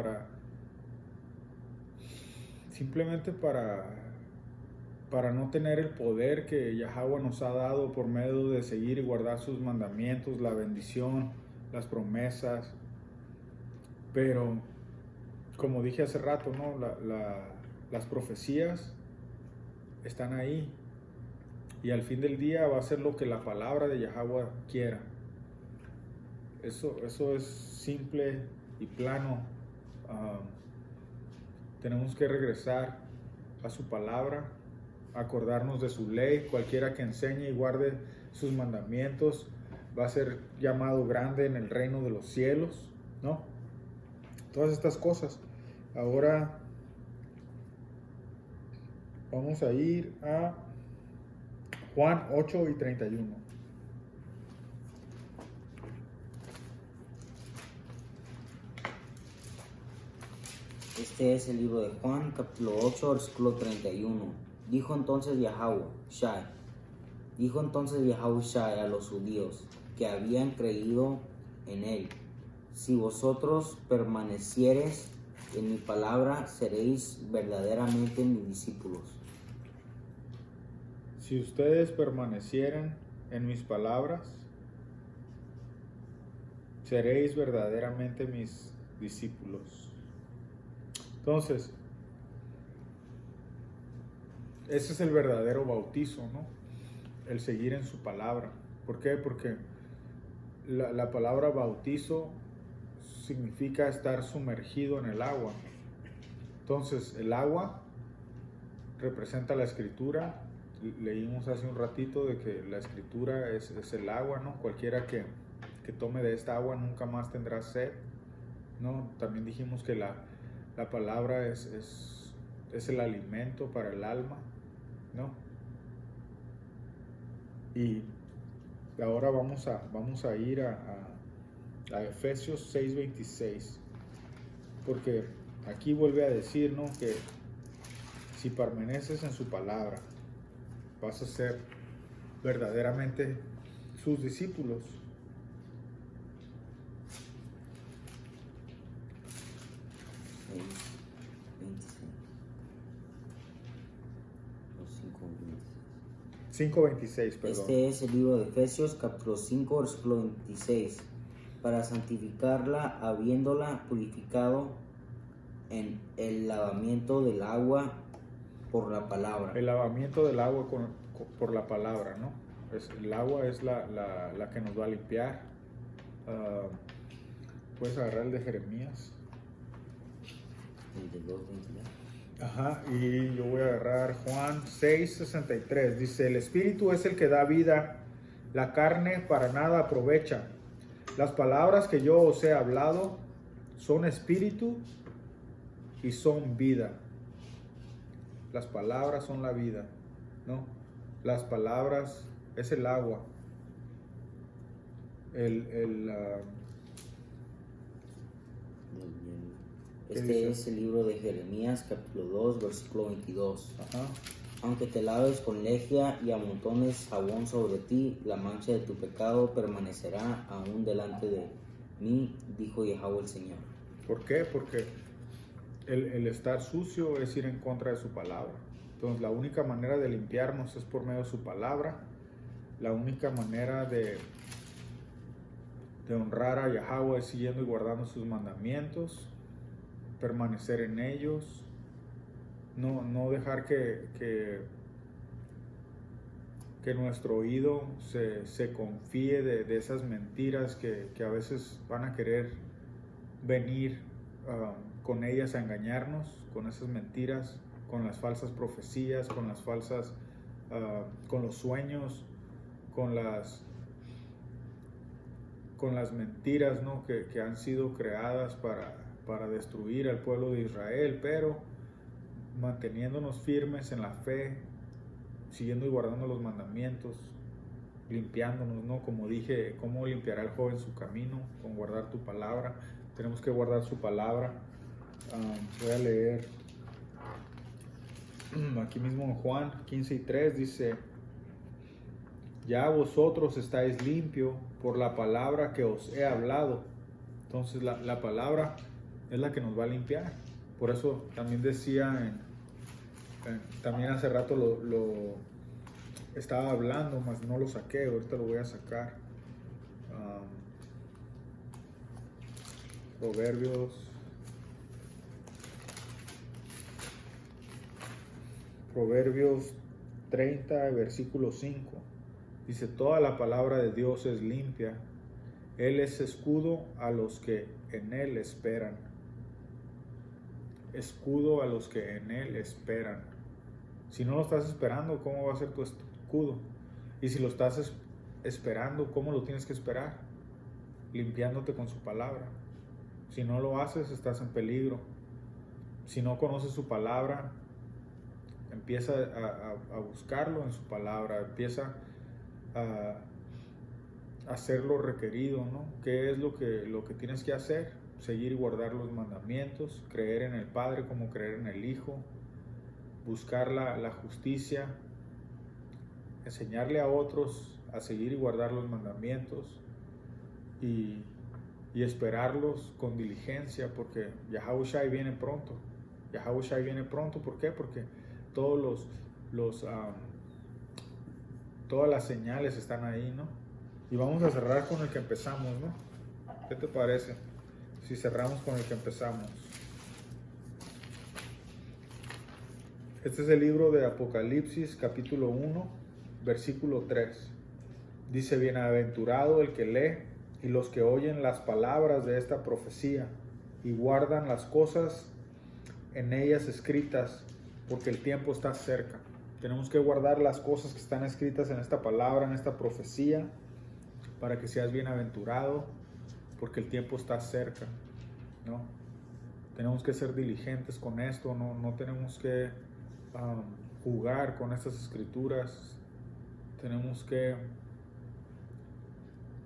simplemente para no tener el poder que Yahweh nos ha dado por medio de seguir y guardar sus mandamientos, la bendición, las promesas. Pero como dije hace rato, ¿no? Las profecías están ahí. Y al fin del día va a ser lo que la palabra de Yahweh quiera. Eso es simple y plano. Tenemos que regresar a su palabra, acordarnos de su ley. Cualquiera que enseñe y guarde sus mandamientos va a ser llamado grande en el reino de los cielos, ¿no? Todas estas cosas. Ahora vamos a ir a Juan 8:31. Este es el libro de Juan, capítulo 8, versículo 31. Dijo entonces Yahushua a los judíos que habían creído en él: si vosotros permaneciereis en mi palabra, seréis verdaderamente mis discípulos. Si ustedes permanecieren en mis palabras, seréis verdaderamente mis discípulos. Entonces, ese es el verdadero bautizo, ¿no? El seguir en su palabra. ¿Por qué? Porque la palabra bautizo significa estar sumergido en el agua. Entonces, el agua representa la escritura. Leímos hace un ratito de que la escritura es el agua, ¿no? Cualquiera que tome de esta agua nunca más tendrá sed, ¿no? También dijimos que la palabra es el alimento para el alma, ¿no? Y ahora vamos a ir a Efesios 6:26, porque aquí vuelve a decir, ¿no?, que si permaneces en su palabra, vas a ser verdaderamente sus discípulos. Los 5:26, perdón. Este es el libro de Efesios, capítulo 5, versículo 26. Para santificarla, habiéndola purificado en el lavamiento del agua por la palabra. El lavamiento del agua por la palabra, ¿no? El agua es la que nos va a limpiar. Puedes agarrar el de Jeremías. El de 2:22. Ajá, y yo voy a agarrar Juan 6:63. Dice: el espíritu es el que da vida, la carne para nada aprovecha. Las palabras que yo os he hablado son espíritu y son vida. Las palabras son la vida, ¿no? Las palabras es el agua. Este es el libro de Jeremías, capítulo 2, versículo 22. Ajá. Aunque te laves con lejía y amontones jabón sobre ti, la mancha de tu pecado permanecerá aún delante de mí, dijo Yahweh el Señor. ¿Por qué? Porque el estar sucio es ir en contra de su palabra. Entonces la única manera de limpiarnos es por medio de su palabra. La única manera de honrar a Yahweh es siguiendo y guardando sus mandamientos, permanecer en ellos, no dejar que nuestro oído se confíe de esas mentiras que a veces van a querer venir con ellas a engañarnos, con esas mentiras, con las falsas profecías, con las falsas, con los sueños, con las mentiras, ¿no?, que han sido creadas para destruir al pueblo de Israel, pero manteniéndonos firmes en la fe, siguiendo y guardando los mandamientos, limpiándonos, ¿no? Como dije, ¿cómo limpiará el joven su camino? Con guardar tu palabra. Tenemos que guardar su palabra. Voy a leer aquí mismo en Juan 15:3, dice: ya vosotros estáis limpios por la palabra que os he hablado. Entonces la palabra es la que nos va a limpiar. Por eso también decía, también hace rato lo estaba hablando, mas no lo saqué, ahorita lo voy a sacar. Proverbios Proverbios 30, versículo 5. Dice, toda la palabra de Dios es limpia. Él es escudo a los que en Él esperan. Escudo a los que en Él esperan. Si no lo estás esperando, ¿cómo va a ser tu escudo? Y si lo estás esperando, ¿cómo lo tienes que esperar? Limpiándote con su palabra. Si no lo haces, estás en peligro. Si no conoces su palabra, empieza a buscarlo en su palabra, empieza a hacer lo requerido, ¿no? ¿Qué es lo que tienes que hacer? Seguir y guardar los mandamientos, creer en el Padre como creer en el Hijo, buscar la justicia, enseñarle a otros a seguir y guardar los mandamientos y esperarlos con diligencia, porque Yahawashi viene pronto. Yahawashi viene pronto, ¿por qué? Porque todas las señales están ahí, ¿no? Y vamos a cerrar con el que empezamos, ¿no? ¿Qué te parece si cerramos con el que empezamos? Este es el libro de Apocalipsis, capítulo 1, versículo 3. Dice, bienaventurado el que lee y los que oyen las palabras de esta profecía y guardan las cosas en ellas escritas, porque el tiempo está cerca. Tenemos que guardar las cosas que están escritas en esta palabra, en esta profecía, para que seas bienaventurado, porque el tiempo está cerca, ¿no? Tenemos que ser diligentes con esto, no tenemos que jugar con estas escrituras. Tenemos que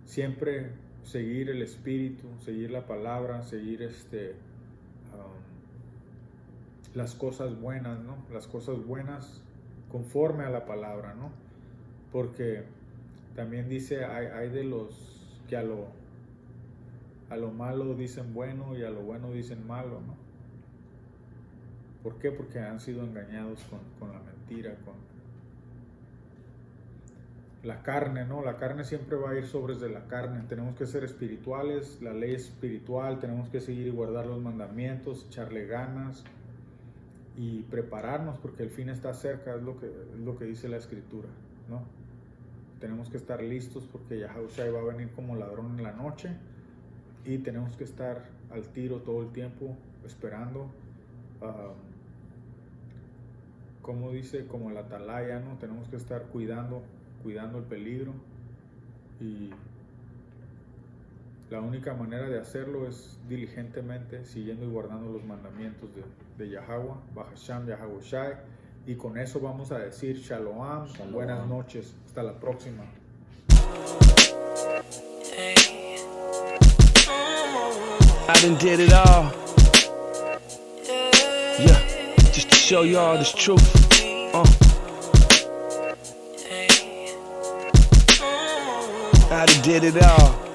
siempre seguir el Espíritu, seguir la palabra, seguir las cosas buenas, ¿no? Las cosas buenas conforme a la palabra, ¿no? Porque también dice, hay de los que a lo malo dicen bueno y a lo bueno dicen malo, ¿no? ¿Por qué? Porque han sido engañados con la mentira, con la carne, ¿no? La carne siempre va a ir sobre de la carne. Tenemos que ser espirituales, la ley es espiritual, tenemos que seguir y guardar los mandamientos, echarle ganas y prepararnos porque el fin está cerca, es lo que dice la escritura, ¿no? Tenemos que estar listos porque Yahawashi va a venir como ladrón en la noche y tenemos que estar al tiro todo el tiempo esperando, como dice, como la atalaya, ¿no? Tenemos que estar cuidando el peligro, y la única manera de hacerlo es diligentemente siguiendo y guardando los mandamientos de Yahweh, Bahasham Yahawashi. Y con eso vamos a decir Shalom. Buenas noches, hasta la próxima. I done did it all. Yeah, just to show y'all this truth. I done did it all.